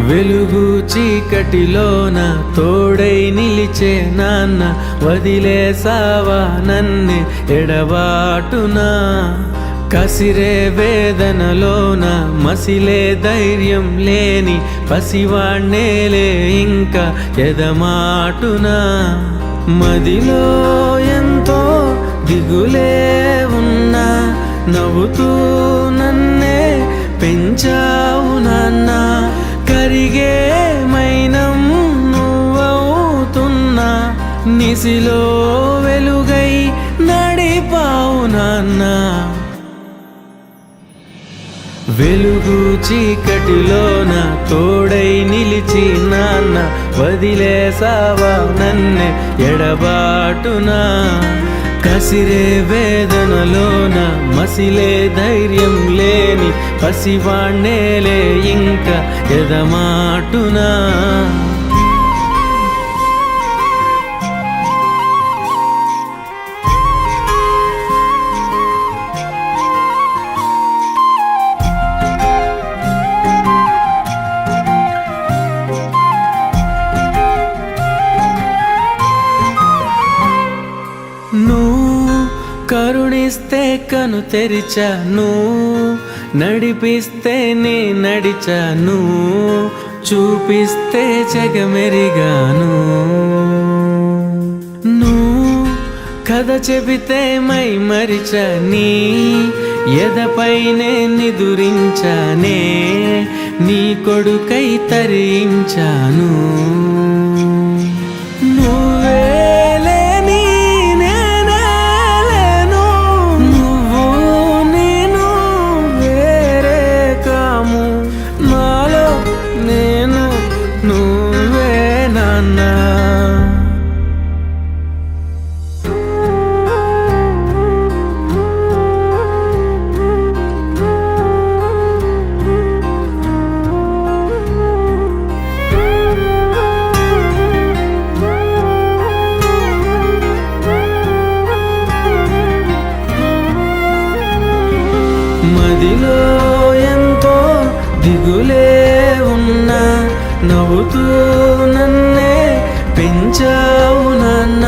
వెలుగు చీకటిలోన తోడై నిలిచే నాన్న, వదిలేసావా నన్నే ఎడబాటునా. కసిరే వేదనలోన మసిలే ధైర్యం లేని పసివాణ్ణేలే ఇంకా ఎదమాటునా. మదిలో ఎంతో దిగులే ఉన్నా, నవ్వుతూ నన్నే పెంచావు నాన్న. కరిగే మైనం నువ్వవుతున్నా, నిసిలో వెలుగై నడిపావు నాన్న. వెలుగు చీకటిలోన తోడై నిలిచి నాన్న, వదిలేసావా నన్నే ఎడబాటునా. కసిరే వేదనలోన మసిలే ధైర్యం లేని పసివాణ్ణేలే ఇంకా ఎదమాటునా. నువ్వు కరుణిస్తే కను తెరిచాను, నడిపిస్తే నే నడిచాను, చూపిస్తే జగమెరిగాను. నువ్వు కథ చెబితే మై మరిచని, ఎదపైనే నిదురించానే, నీ కొడుకై తరించాను. మదిలో ఎంతో దిగులే ఉన్నా, నవ్వుతూ నన్నే పెంచావు నాన్న.